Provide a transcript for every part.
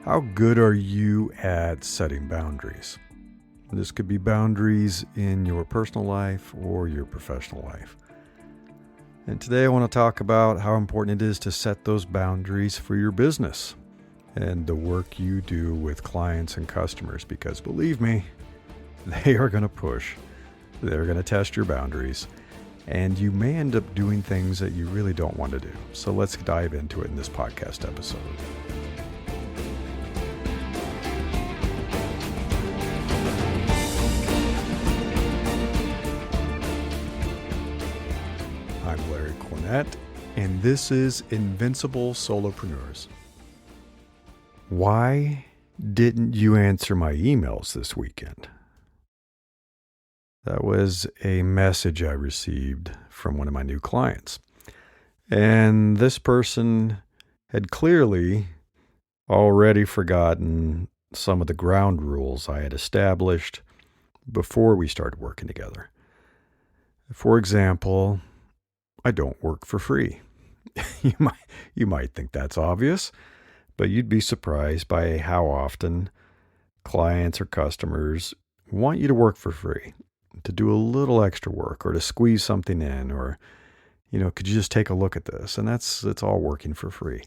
How good are you at setting boundaries? This could be boundaries in your personal life or your professional life. And today I want to talk about how important it is to set those boundaries for your business and the work you do with clients and customers, because believe me, they are going to push. They're going to test your boundaries, and you may end up doing things that you really don't want to do. So let's dive into it in this podcast episode. I'm Larry Cornett, and this is Invincible Solopreneurs. Why didn't you answer my emails this weekend? That was a message I received from one of my new clients. And this person had clearly already forgotten some of the ground rules I had established before we started working together. For example, I don't work for free. You might think that's obvious, but you'd be surprised by how often clients or customers want you to work for free, to do a little extra work or to squeeze something in, or, could you just take a look at this? And it's all working for free.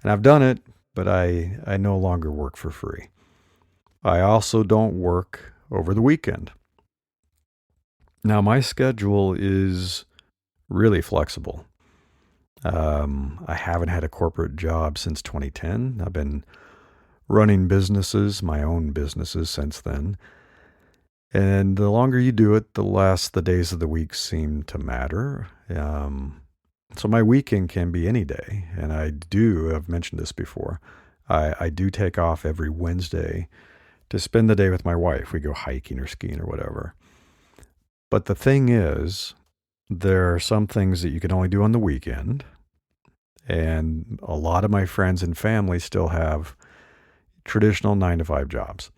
And I've done it, but I no longer work for free. I also don't work over the weekend. Now, my schedule is really flexible. I haven't had a corporate job since 2010. I've been running businesses, my own businesses, since then. And the longer you do it, the less the days of the week seem to matter. So my weekend can be any day. And I've mentioned this before, I do take off every Wednesday to spend the day with my wife. We go hiking or skiing or whatever. But the thing is, there are some things that you can only do on the weekend. And a lot of my friends and family still have traditional 9-to-5 jobs.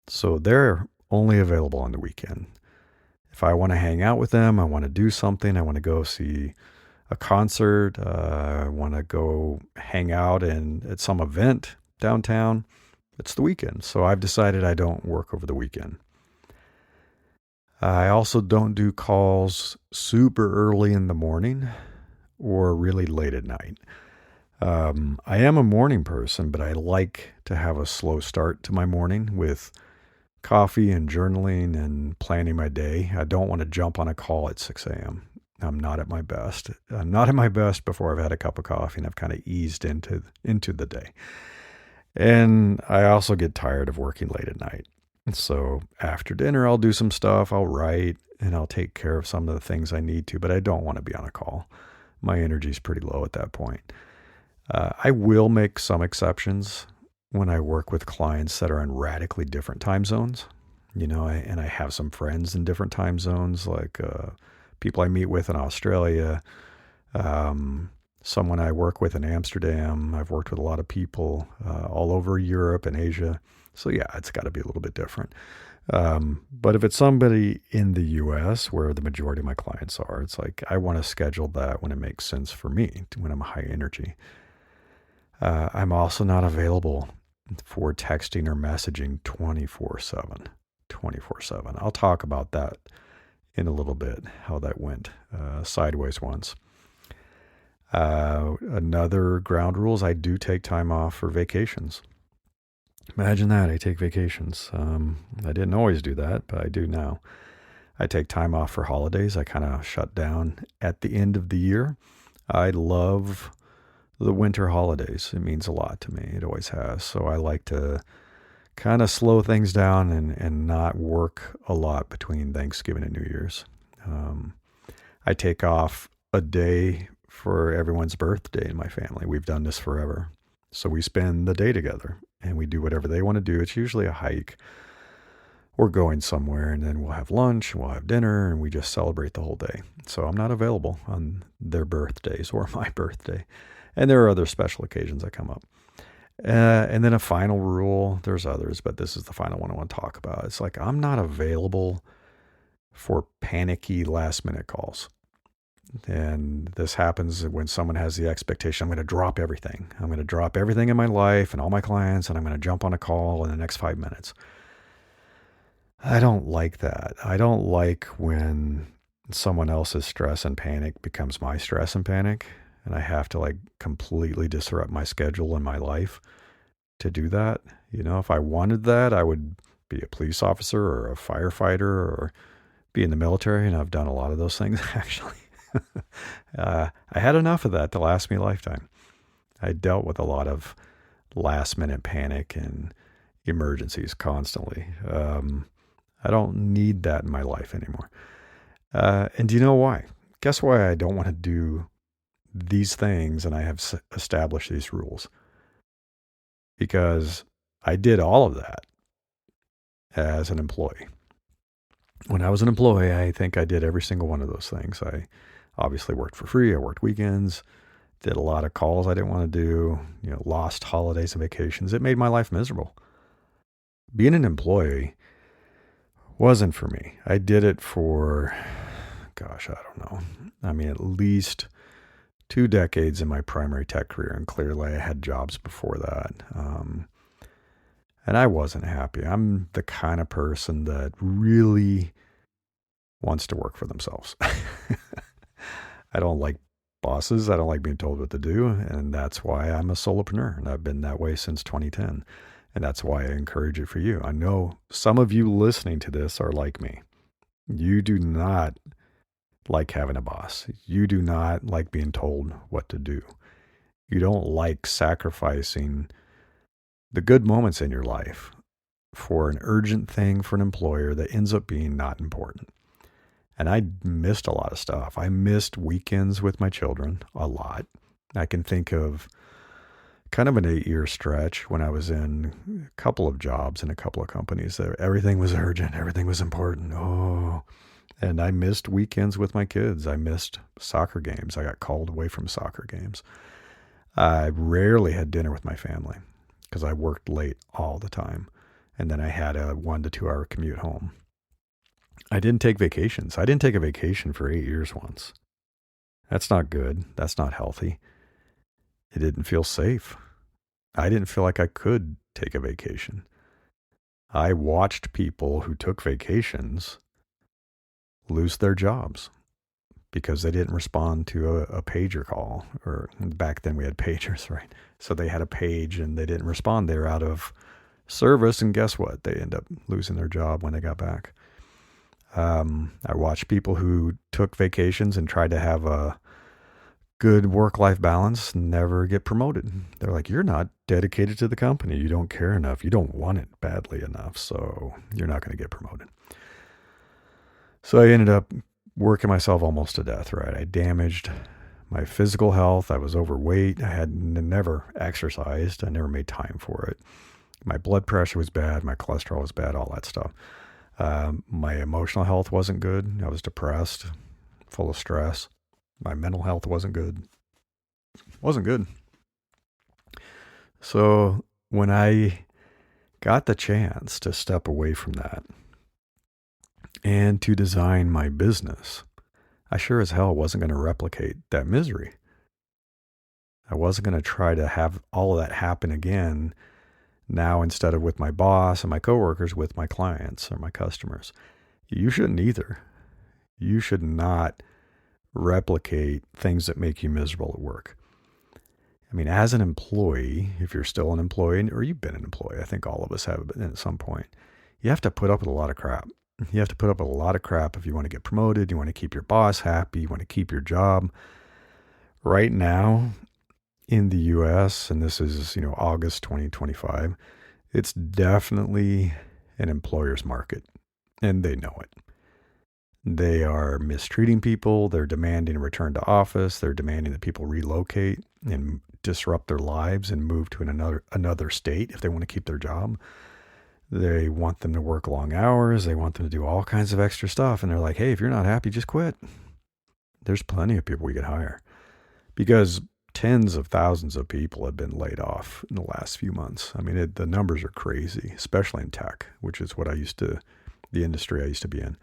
So they're only available on the weekend. If I want to hang out with them, I want to do something, I want to go see a concert, I want to go hang out at some event downtown, it's the weekend. So I've decided I don't work over the weekend. I also don't do calls super early in the morning or really late at night. I am a morning person, but I like to have a slow start to my morning with coffee and journaling and planning my day. I don't want to jump on a call at 6 a.m. I'm not at my best. I'm not at my best before I've had a cup of coffee and I've kind of eased into the day. And I also get tired of working late at night. So after dinner, I'll do some stuff, I'll write, and I'll take care of some of the things I need to, but I don't want to be on a call. My energy's pretty low at that point. I will make some exceptions when I work with clients that are in radically different time zones. And I have some friends in different time zones, like people I meet with in Australia, someone I work with in Amsterdam. I've worked with a lot of people all over Europe and Asia. So yeah, it's got to be a little bit different. But if it's somebody in the US where the majority of my clients are, it's like I want to schedule that when it makes sense for me, when I'm high energy. I'm also not available for texting or messaging 24/7. I'll talk about that in a little bit, how that went sideways once. Another ground rule is I do take time off for vacations. Imagine that, I take vacations. I didn't always do that, but I do now. I take time off for holidays. I kind of shut down at the end of the year. I love the winter holidays. It means a lot to me. It always has. So I like to kind of slow things down and not work a lot between Thanksgiving and New Year's. I take off a day for everyone's birthday in my family. We've done this forever. So we spend the day together and we do whatever they want to do. It's usually a hike. We're going somewhere, and then we'll have lunch, we'll have dinner, and we just celebrate the whole day. So I'm not available on their birthdays or my birthday. And there are other special occasions that come up. And then a final rule, there's others, but this is the final one I want to talk about. It's like I'm not available for panicky last minute calls. And this happens when someone has the expectation, I'm going to drop everything. I'm going to drop everything in my life and all my clients, and I'm going to jump on a call in the next 5 minutes. I don't like that. I don't like when someone else's stress and panic becomes my stress and panic, and I have to like completely disrupt my schedule and my life to do that. If I wanted that, I would be a police officer or a firefighter or be in the military, and I've done a lot of those things actually. I had enough of that to last me a lifetime. I dealt with a lot of last minute panic and emergencies constantly. I don't need that in my life anymore. And do you know why? Guess why I don't want to do these things and I have established these rules? Because I did all of that as an employee. When I was an employee, I think I did every single one of those things. I obviously worked for free. I worked weekends, did a lot of calls I didn't want to do, lost holidays and vacations. It made my life miserable. Being an employee wasn't for me. I did it for, I don't know. At least 2 decades in my primary tech career, and clearly I had jobs before that. And I wasn't happy. I'm the kind of person that really wants to work for themselves. I don't like bosses. I don't like being told what to do. And that's why I'm a solopreneur. And I've been that way since 2010. And that's why I encourage it for you. I know some of you listening to this are like me. You do not like having a boss. You do not like being told what to do. You don't like sacrificing the good moments in your life for an urgent thing for an employer that ends up being not important. And I missed a lot of stuff. I missed weekends with my children a lot. I can think of kind of an 8-year stretch when I was in a couple of jobs in a couple of companies that everything was urgent, everything was important. And I missed weekends with my kids. I missed soccer games. I got called away from soccer games. I rarely had dinner with my family because I worked late all the time. And then I had a 1 to 2 hour commute home. I didn't take vacations. I didn't take a vacation for 8 years once. That's not good. That's not healthy. It didn't feel safe. I didn't feel like I could take a vacation. I watched people who took vacations lose their jobs because they didn't respond to a pager call. Or back then we had pagers, right? So they had a page and they didn't respond. They were out of service, and guess what? They end up losing their job when they got back. I watched people who took vacations and tried to have a good work-life balance never get promoted. They're like, you're not dedicated to the company. You don't care enough. You don't want it badly enough. So you're not going to get promoted. So I ended up working myself almost to death, right? I damaged my physical health. I was overweight. I had never exercised. I never made time for it. My blood pressure was bad. My cholesterol was bad, all that stuff. My emotional health wasn't good. I was depressed, full of stress. My mental health wasn't good. Wasn't good. So when I got the chance to step away from that and to design my business, I sure as hell wasn't going to replicate that misery. I wasn't going to try to have all of that happen again now instead of with my boss and my coworkers, with my clients or my customers. You shouldn't either. You should not replicate things that make you miserable at work. As an employee, if you're still an employee, or you've been an employee, I think all of us have been at some point, you have to put up with a lot of crap. You have to put up with a lot of crap if you want to get promoted, you want to keep your boss happy, you want to keep your job. Right now in the US, and this is, August 2025, it's definitely an employer's market, and they know it. They are mistreating people. They're demanding a return to office. They're demanding that people relocate and disrupt their lives and move to another state if they want to keep their job. They want them to work long hours. They want them to do all kinds of extra stuff. And they're like, hey, if you're not happy, just quit. There's plenty of people we could hire because tens of thousands of people have been laid off in the last few months. The numbers are crazy, especially in tech, which is what the industry I used to be in.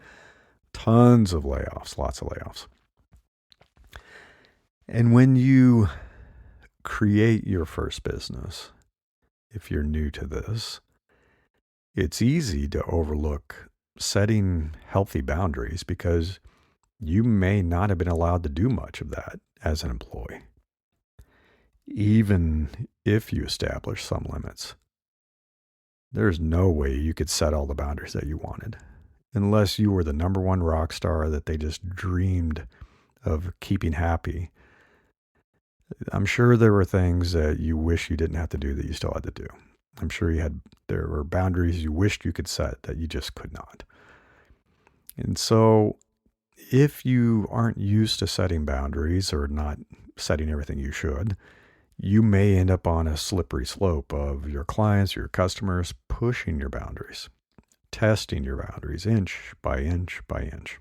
Tons of layoffs, lots of layoffs. And when you create your first business, if you're new to this, it's easy to overlook setting healthy boundaries because you may not have been allowed to do much of that as an employee, even if you establish some limits. There's no way you could set all the boundaries that you wanted unless you were the number one rock star that they just dreamed of keeping happy. I'm sure there were things that you wish you didn't have to do that you still had to do. I'm sure there were boundaries you wished you could set that you just could not. And so if you aren't used to setting boundaries or not setting everything you should, you may end up on a slippery slope of your clients, your customers pushing your boundaries, testing your boundaries inch by inch by inch.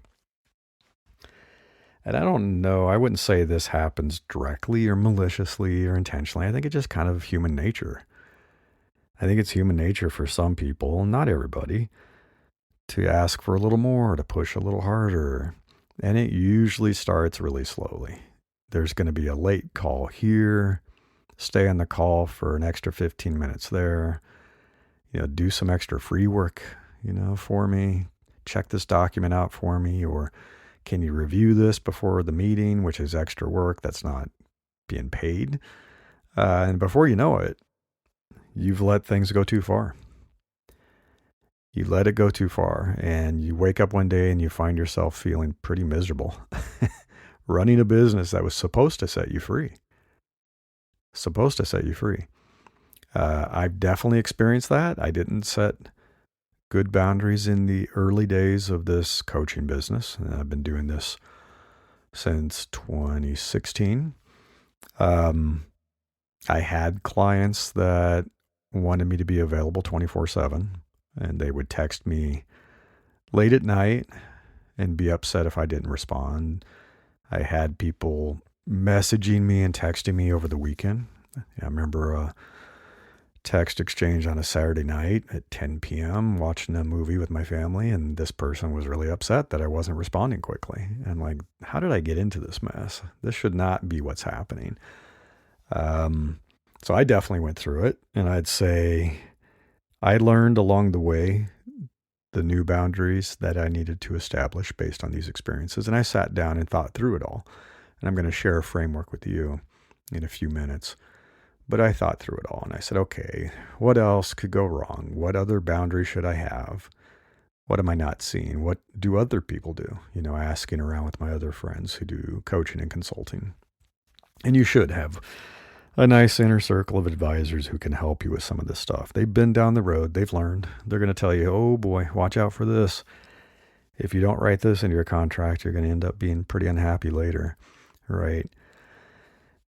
And I don't know, I wouldn't say this happens directly or maliciously or intentionally. I think it's just kind of human nature. I think it's human nature for some people, not everybody, to ask for a little more, to push a little harder. And it usually starts really slowly. There's going to be a late call here, stay on the call for an extra 15 minutes there, do some extra free work, for me, check this document out for me, or can you review this before the meeting, which is extra work that's not being paid. And before you know it, you've let things go too far. You let it go too far, and you wake up one day and you find yourself feeling pretty miserable running a business that was supposed to set you free. I've definitely experienced that. I didn't set good boundaries in the early days of this coaching business. I've been doing this since 2016. I had clients that wanted me to be available 24/7, and they would text me late at night and be upset if I didn't respond. I had people messaging me and texting me over the weekend. I remember a text exchange on a Saturday night at 10 p.m. watching a movie with my family, and this person was really upset that I wasn't responding quickly. And like, how did I get into this mess? This should not be what's happening. So I definitely went through it, and I'd say I learned along the way the new boundaries that I needed to establish based on these experiences. And I sat down and thought through it all. And I'm going to share a framework with you in a few minutes. But I thought through it all, and I said, okay, what else could go wrong? What other boundaries should I have? What am I not seeing? What do other people do? Asking around with my other friends who do coaching and consulting. And you should have a nice inner circle of advisors who can help you with some of this stuff. They've been down the road. They've learned. They're going to tell you, oh boy, watch out for this. If you don't write this into your contract, you're going to end up being pretty unhappy later, right?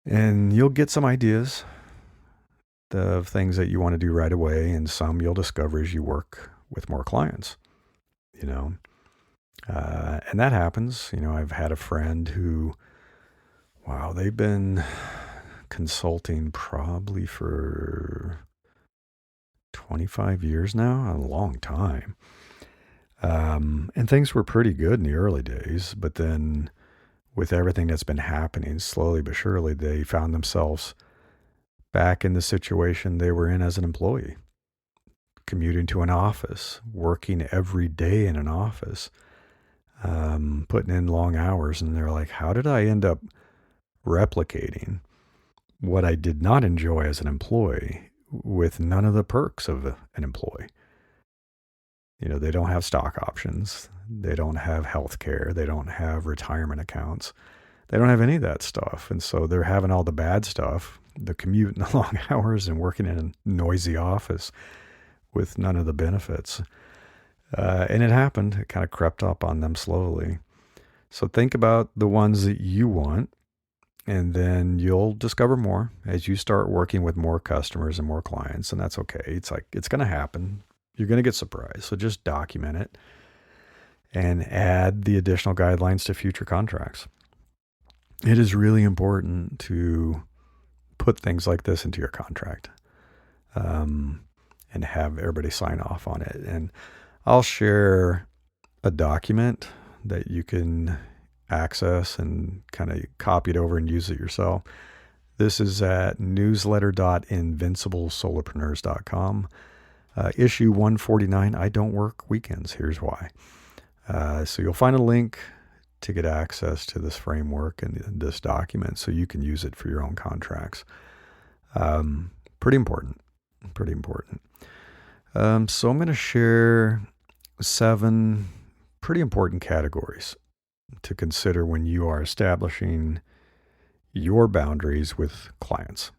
And you'll get some ideas of things that you want to do right away, and some you'll discover as you work with more clients, and that happens. I've had a friend who, they've been consulting probably for 25 years now, a long time. And things were pretty good in the early days, but then with everything that's been happening, slowly but surely, they found themselves back in the situation they were in as an employee, commuting to an office, working every day in an office, putting in long hours. And they're like, how did I end up replicating what I did not enjoy as an employee with none of the perks of an employee? They don't have stock options. They don't have health care. They don't have retirement accounts. They don't have any of that stuff. And so they're having all the bad stuff, the commute and the long hours and working in a noisy office with none of the benefits. And it happened. It kind of crept up on them slowly. So think about the ones that you want, and then you'll discover more as you start working with more customers and more clients. And that's okay. It's going to happen. You're going to get surprised. So just document it and add the additional guidelines to future contracts. It is really important to put things like this into your contract, and have everybody sign off on it. And I'll share a document that you can access and kind of copy it over and use it yourself, this is at newsletter.invinciblesolopreneurs.com. Issue 149, I don't work weekends. Here's why. So you'll find a link to get access to this framework and this document so you can use it for your own contracts. Pretty important. So I'm going to share 7 pretty important categories to consider when you are establishing your boundaries with clients.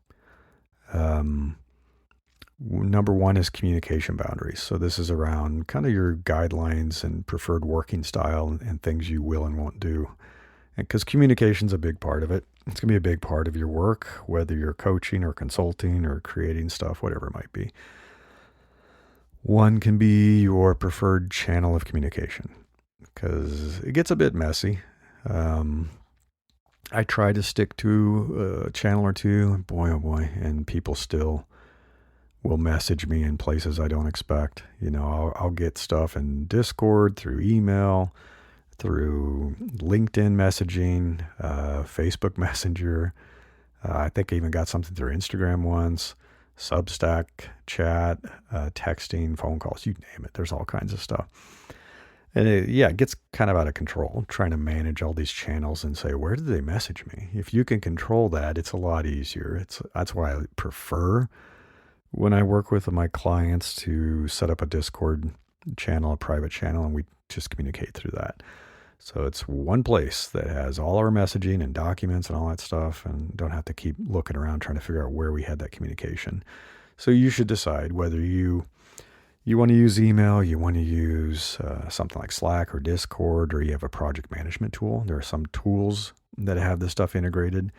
Number 1 is communication boundaries. So this is around kind of your guidelines and preferred working style and things you will and won't do. And because communication's a big part of it. It's going to be a big part of your work, whether you're coaching or consulting or creating stuff, whatever it might be. One can be your preferred channel of communication because it gets a bit messy. I try to stick to a channel or two, boy, oh boy, and people still will message me in places I don't expect. I'll get stuff in Discord, through email, through LinkedIn messaging, Facebook Messenger. I think I even got something through Instagram once, Substack chat, texting, phone calls, you name it. There's all kinds of stuff. And it gets kind of out of control, trying to manage all these channels and say, where did they message me? If you can control that, it's a lot easier. That's why I prefer when I work with my clients to set up a Discord channel, a private channel, and we just communicate through that. So it's one place that has all our messaging and documents and all that stuff, and don't have to keep looking around trying to figure out where we had that communication. So you should decide whether you want to use email, you want to use something like Slack or Discord, or you have a project management tool. There are some tools that have this stuff integrated.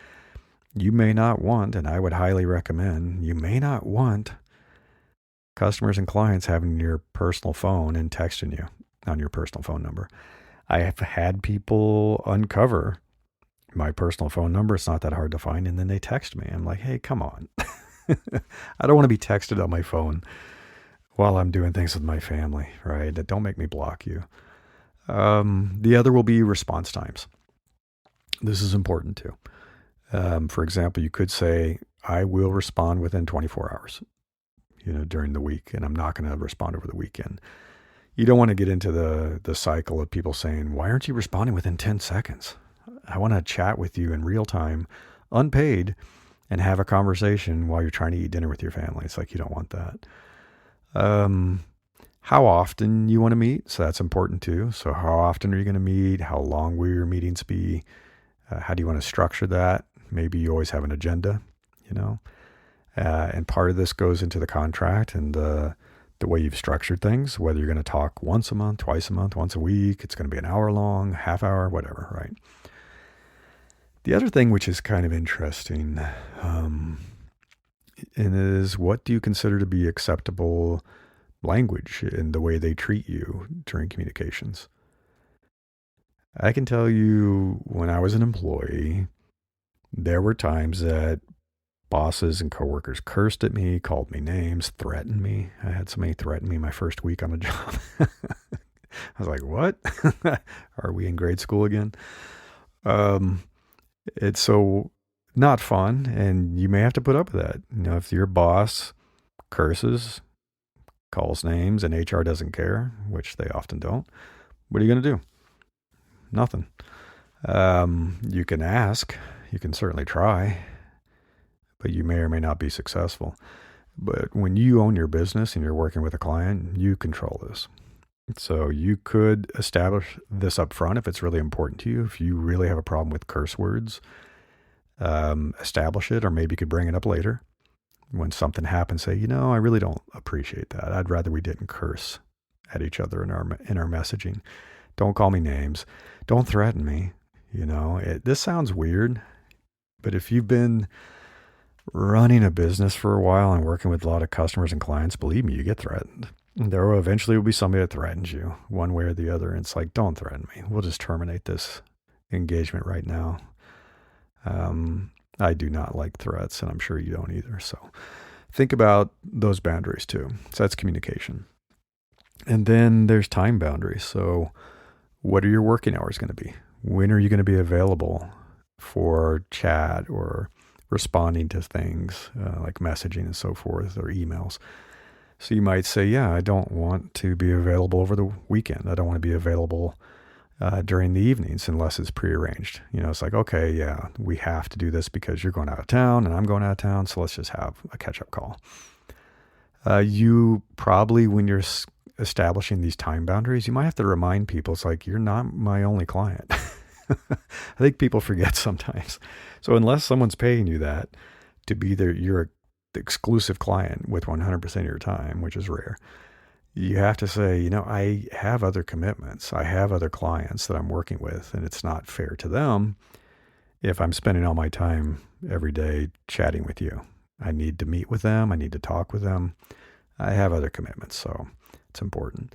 You may not want, and I would highly recommend, you may not want customers and clients having your personal phone and texting you on your personal phone number. I have had people uncover my personal phone number. It's not that hard to find. And then they text me. I'm like, hey, come on. I don't want to be texted on my phone while I'm doing things with my family, right? Don't make me block you. The other will be response times. This is important too. For example, you could say, I will respond within 24 hours, during the week, and I'm not going to respond over the weekend. You don't want to get into the cycle of people saying, why aren't you responding within 10 seconds? I want to chat with you in real time, unpaid, and have a conversation while you're trying to eat dinner with your family. It's like, you don't want that. How often you want to meet. So that's important too. So how often are you going to meet? How long will your meetings be? How do you want to structure that? Maybe you always have an agenda, and part of this goes into the contract and the way you've structured things, whether you're going to talk once a month, twice a month, once a week, it's going to be an hour long, half hour, whatever, right? The other thing which is kind of interesting, is what do you consider to be acceptable language in the way they treat you during communications? I can tell you when I was an employee, there were times that bosses and coworkers cursed at me, called me names, threatened me. I had somebody threaten me my first week on the job. I was like, what? Are we in grade school again? It's so not fun, and you may have to put up with that. If your boss curses, calls names, and HR doesn't care, which they often don't, what are you going to do? Nothing. You can ask. You can certainly try, but you may or may not be successful. But when you own your business and you're working with a client, you control this. So you could establish this up front if it's really important to you. If you really have a problem with curse words, establish it, or maybe you could bring it up later. When something happens, say, I really don't appreciate that. I'd rather we didn't curse at each other in our messaging. Don't call me names. Don't threaten me. This sounds weird, but if you've been running a business for a while and working with a lot of customers and clients, believe me, you get threatened. There will eventually be somebody that threatens you one way or the other. And it's like, don't threaten me. We'll just terminate this engagement right now. I do not like threats, and I'm sure you don't either. So think about those boundaries too. So that's communication. And then there's time boundaries. So what are your working hours going to be? When are you going to be available for chat or responding to things like messaging and so forth, or emails? So you might say, yeah, I don't want to be available over the weekend. I don't want to be available during the evenings unless it's prearranged. It's like, okay, yeah, we have to do this because you're going out of town and I'm going out of town. So let's just have a catch-up call. You probably, when you're establishing these time boundaries, you might have to remind people, it's like, you're not my only client. I think people forget sometimes. So unless someone's paying you that to be your exclusive client with 100% of your time, which is rare, you have to say, I have other commitments. I have other clients that I'm working with, and it's not fair to them if I'm spending all my time every day chatting with you. I need to meet with them. I need to talk with them. I have other commitments, so it's important.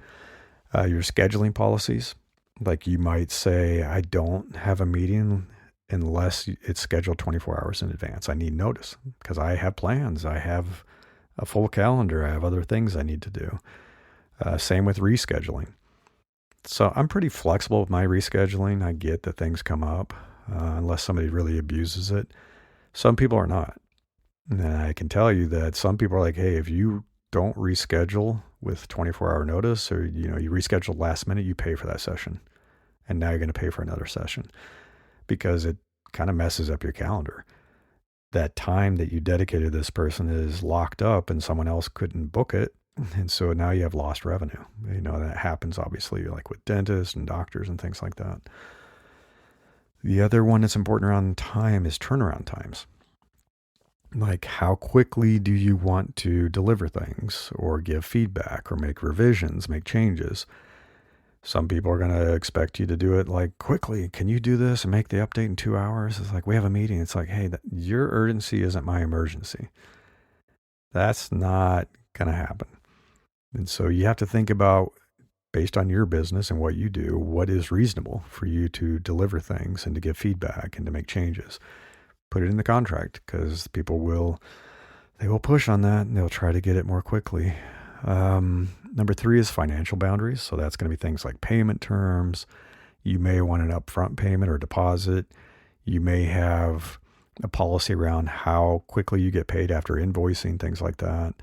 Your scheduling policies, like you might say, I don't have a meeting unless it's scheduled 24 hours in advance. I need notice because I have plans. I have a full calendar. I have other things I need to do. Same with rescheduling. So I'm pretty flexible with my rescheduling. I get that things come up unless somebody really abuses it. Some people are not. And I can tell you that some people are like, hey, if you don't reschedule with 24-hour notice, or you reschedule last minute, you pay for that session. And now you're going to pay for another session because it kind of messes up your calendar. That time that you dedicated to this person is locked up and someone else couldn't book it. And so now you have lost revenue. That happens obviously like with dentists and doctors and things like that. The other one that's important around time is turnaround times. Like, how quickly do you want to deliver things or give feedback or make revisions, make changes? Some people are going to expect you to do it like quickly. Can you do this and make the update in 2 hours? It's like, we have a meeting. It's like, hey, your urgency isn't my emergency. That's not going to happen. And so you have to think about, based on your business and what you do, what is reasonable for you to deliver things and to give feedback and to make changes. Put it in the contract because people will push on that and they'll try to get it more quickly. Number 3 is financial boundaries. So that's going to be things like payment terms. You may want an upfront payment or deposit. You may have a policy around how quickly you get paid after invoicing, things like that.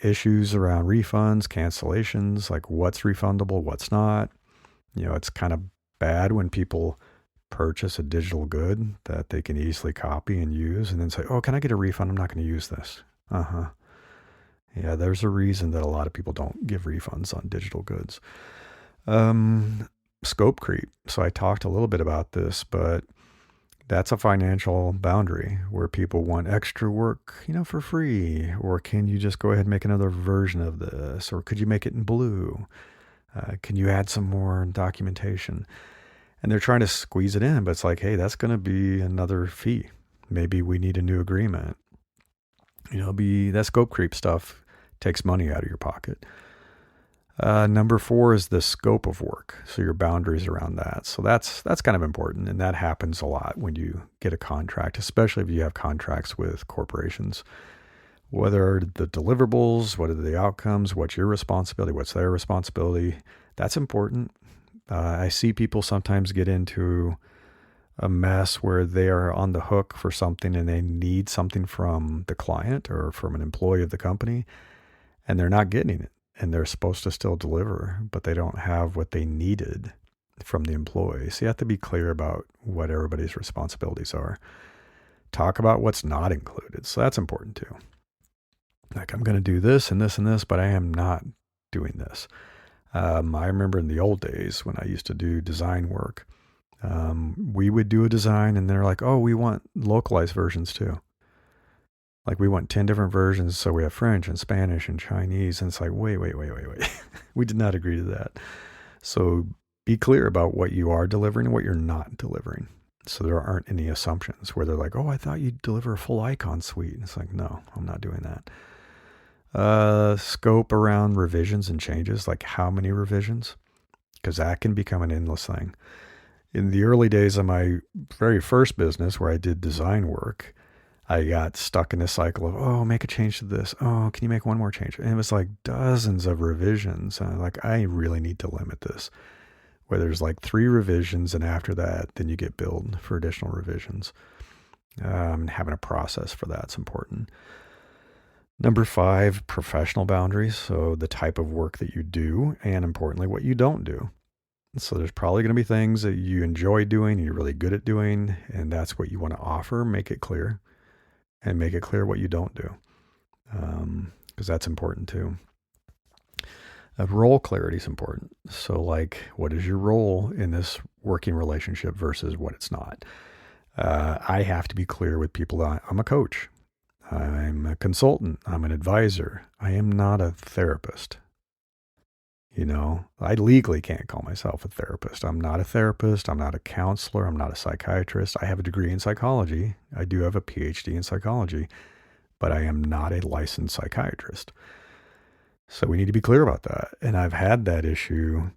Issues around refunds, cancellations, like what's refundable, what's not. It's kind of bad when people purchase a digital good that they can easily copy and use and then say, oh, can I get a refund? I'm not going to use this. Yeah, there's a reason that a lot of people don't give refunds on digital goods. Scope creep. So I talked a little bit about this, but that's a financial boundary where people want extra work, for free. Or can you just go ahead and make another version of this? Or could you make it in blue? Can you add some more documentation? And they're trying to squeeze it in, but it's like, hey, that's going to be another fee. Maybe we need a new agreement. That scope creep stuff takes money out of your pocket. Number 4 is the scope of work. So your boundaries around that. So that's kind of important. And that happens a lot when you get a contract, especially if you have contracts with corporations. What are the deliverables? What are the outcomes? What's your responsibility? What's their responsibility? That's important. I see people sometimes get into a mess where they are on the hook for something and they need something from the client or from an employee of the company, and they're not getting it. And they're supposed to still deliver, but they don't have what they needed from the employee. So you have to be clear about what everybody's responsibilities are. Talk about what's not included. So that's important too. Like, I'm going to do this and this and this, but I am not doing this. I remember in the old days when I used to do design work, we would do a design and they're like, oh, we want localized versions too. Like, we want 10 different versions. So we have French and Spanish and Chinese. And it's like, wait. We did not agree to that. So be clear about what you are delivering and what you're not delivering. So there aren't any assumptions where they're like, oh, I thought you'd deliver a full icon suite. And it's like, no, I'm not doing that. Scope around revisions and changes, like how many revisions? Because that can become an endless thing. In the early days of my very first business where I did design work, I got stuck in this cycle of, oh, make a change to this. Oh, can you make one more change? And it was like dozens of revisions. And I'm like, I really need to limit this. where there's like 3 revisions, and after that, then you get billed for additional revisions. Having a process for that's important. Number 5, professional boundaries. So the type of work that you do, and importantly, what you don't do. So there's probably going to be things that you enjoy doing and you're really good at doing, and that's what you want to offer. Make it clear, and make it clear what you don't do, because that's important too. Role clarity is important. So like, what is your role in this working relationship versus what it's not? I have to be clear with people that I'm a coach. I'm a consultant. I'm an advisor. I am not a therapist. I legally can't call myself a therapist. I'm not a therapist. I'm not a counselor. I'm not a psychiatrist. I have a degree in psychology. I do have a PhD in psychology, but I am not a licensed psychiatrist. So we need to be clear about that. And I've had that issue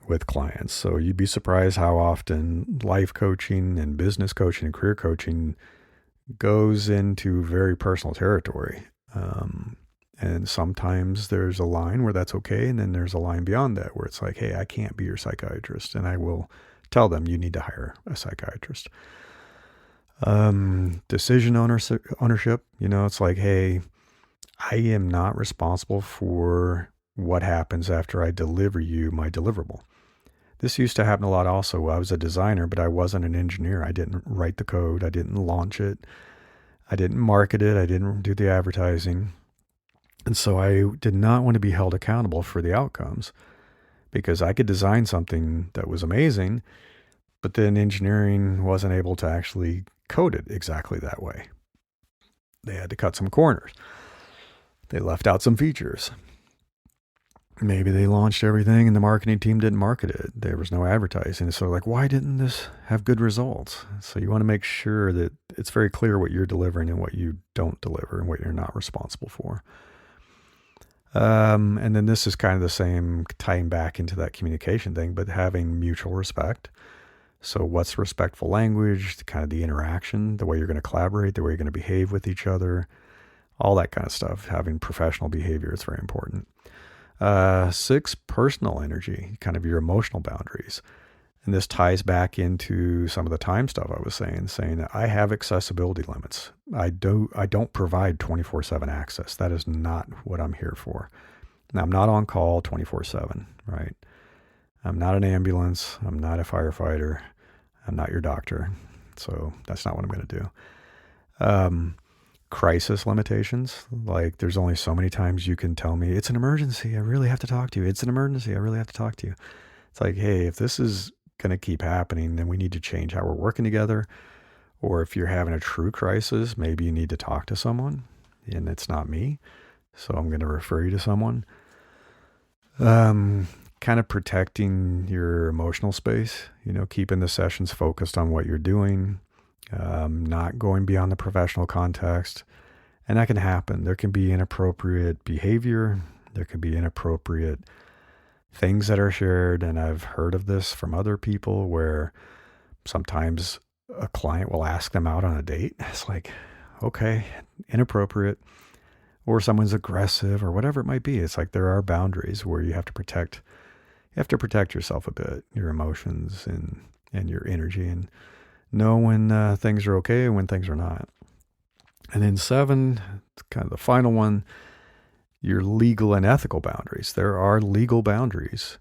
with clients. So you'd be surprised how often life coaching and business coaching and career coaching goes into very personal territory. And sometimes there's a line where that's okay. And then there's a line beyond that where it's like, hey, I can't be your psychiatrist. And I will tell them you need to hire a psychiatrist. Decision ownership, it's like, hey, I am not responsible for what happens after I deliver you my deliverable. This used to happen a lot also. I was a designer, but I wasn't an engineer. I didn't write the code. I didn't launch it. I didn't market it. I didn't do the advertising. And so I did not want to be held accountable for the outcomes, because I could design something that was amazing, but then engineering wasn't able to actually code it exactly that way. They had to cut some corners. They left out some features. Maybe they launched everything and the marketing team didn't market it. There was no advertising. So like, why didn't this have good results? So you want to make sure that it's very clear what you're delivering and what you don't deliver and what you're not responsible for. And then this is kind of the same, tying back into that communication thing, but having mutual respect. So what's respectful language, kind of the interaction, the way you're going to collaborate, the way you're going to behave with each other, all that kind of stuff. Having professional behavior is very important. 6, personal energy, kind of your emotional boundaries. And this ties back into some of the time stuff I was saying that I have accessibility limits. I don't provide 24/7 access. That is not what I'm here for. Now, I'm not on call 24/7, right? I'm not an ambulance. I'm not a firefighter. I'm not your doctor. So that's not what I'm going to do. Crisis limitations. Like, there's only so many times you can tell me, it's an emergency, I really have to talk to you. It's an emergency, I really have to talk to you. It's like, hey, if this is going to keep happening, then we need to change how we're working together. Or if you're having a true crisis, maybe you need to talk to someone, and it's not me. So I'm going to refer you to someone. Kind of protecting your emotional space, keeping the sessions focused on what you're doing. Not going beyond the professional context. And that can happen. There can be inappropriate behavior. There could be inappropriate things that are shared. And I've heard of this from other people where sometimes a client will ask them out on a date. It's like, okay, inappropriate. Or someone's aggressive or whatever it might be. It's like there are boundaries where you have to protect yourself a bit, your emotions and your energy, and know when things are okay and when things are not. And then 7, kind of the final one, your legal and ethical boundaries. There are legal boundaries.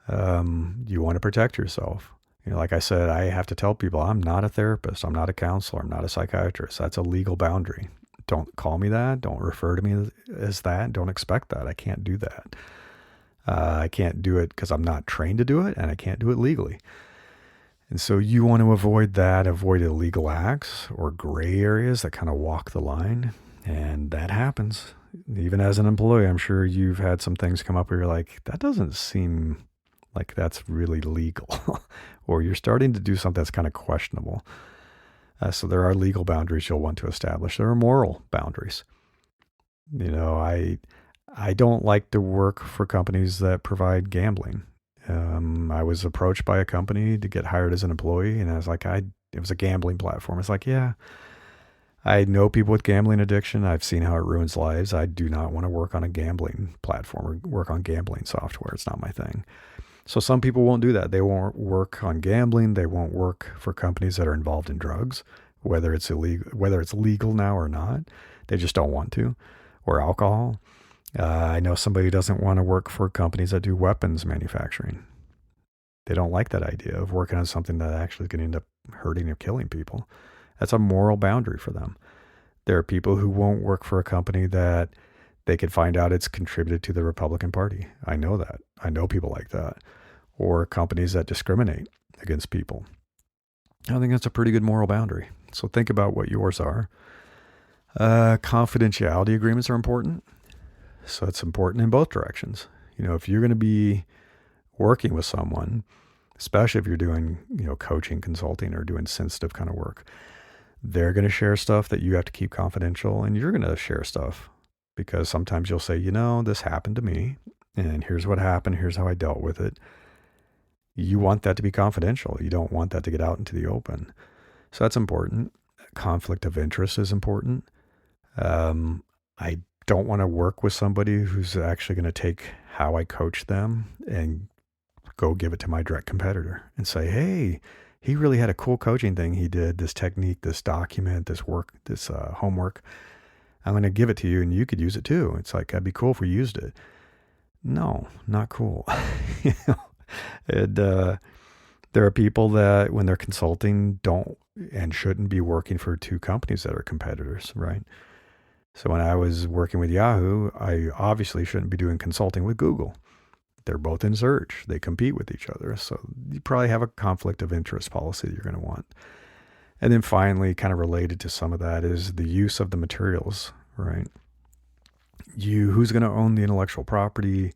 You want to protect yourself. Like I said, I have to tell people I'm not a therapist. I'm not a counselor. I'm not a psychiatrist. That's a legal boundary. Don't call me that. Don't refer to me as that. Don't expect that. I can't do that. I can't do it because I'm not trained to do it, and I can't do it legally. And so you want to avoid that, avoid illegal acts or gray areas that kind of walk the line. And that happens. Even as an employee, I'm sure you've had some things come up where you're like, that doesn't seem like that's really legal. Or you're starting to do something that's kind of questionable. So there are legal boundaries you'll want to establish. There are moral boundaries. I don't like to work for companies that provide gambling. I was approached by a company to get hired as an employee, and I was like, it was a gambling platform. It's like, yeah, I know people with gambling addiction. I've seen how it ruins lives. I do not want to work on a gambling platform or work on gambling software. It's not my thing. So some people won't do that. They won't work on gambling. They won't work for companies that are involved in drugs, whether it's legal now or not. They just don't want to, or alcohol. I know somebody who doesn't want to work for companies that do weapons manufacturing. They don't like that idea of working on something that actually is going to end up hurting or killing people. That's a moral boundary for them. There are people who won't work for a company that they could find out it's contributed to the Republican Party. I know that. I know people like that. Or companies that discriminate against people. I think that's a pretty good moral boundary. So think about what yours are. Confidentiality agreements are important. So it's important in both directions. If you're going to be working with someone, especially if you're doing, coaching, consulting, or doing sensitive kind of work, they're going to share stuff that you have to keep confidential, and you're going to share stuff because sometimes you'll say, this happened to me, and here's what happened. Here's how I dealt with it. You want that to be confidential. You don't want that to get out into the open. So that's important. Conflict of interest is important. I don't want to work with somebody who's actually going to take how I coach them and go give it to my direct competitor and say, hey, he really had a cool coaching thing he did, this technique, this document, this work, this homework. I'm going to give it to you and you could use it too. It's like, that'd be cool if we used it. No, not cool. And there are people that when they're consulting don't and shouldn't be working for two companies that are competitors, right? So when I was working with Yahoo, I obviously shouldn't be doing consulting with Google. They're both in search. They compete with each other. So you probably have a conflict of interest policy that you're going to want. And then finally, kind of related to some of that is the use of the materials, right? Who's going to own the intellectual property,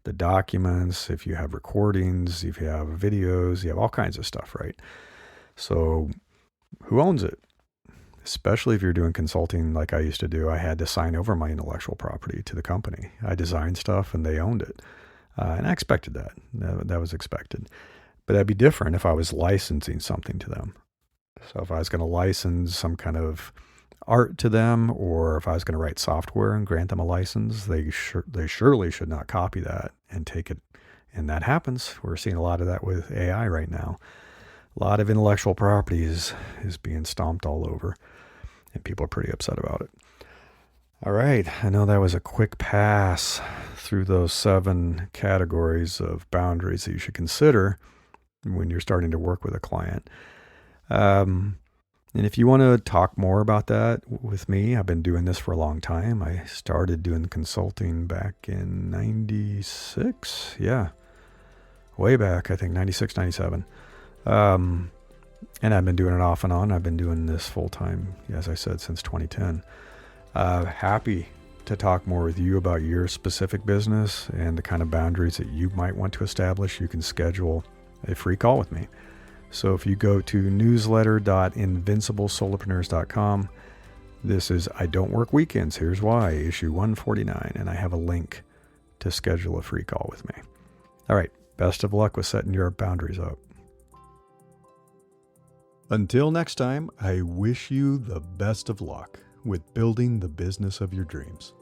the documents, if you have recordings, if you have videos, you have all kinds of stuff, right? So who owns it? Especially if you're doing consulting like I used to do, I had to sign over my intellectual property to the company. I designed stuff and they owned it. And I expected that. That was expected. But that'd be different if I was licensing something to them. So if I was going to license some kind of art to them, or if I was going to write software and grant them a license, they surely should not copy that and take it. And that happens. We're seeing a lot of that with AI right now. A lot of intellectual property is being stomped all over, and people are pretty upset about it. All right, I know that was a quick pass through those 7 categories of boundaries that you should consider when you're starting to work with a client. And if you want to talk more about that with me, I've been doing this for a long time. I started doing consulting back in 96. Yeah, way back, I think 96, 97. And I've been doing it off and on. I've been doing this full time, as I said, since 2010. Happy to talk more with you about your specific business and the kind of boundaries that you might want to establish. You can schedule a free call with me. So if you go to newsletter.invinciblesolopreneurs.com, this is I Don't Work Weekends. Here's why, issue 149. And I have a link to schedule a free call with me. All right. Best of luck with setting your boundaries up. Until next time, I wish you the best of luck with building the business of your dreams.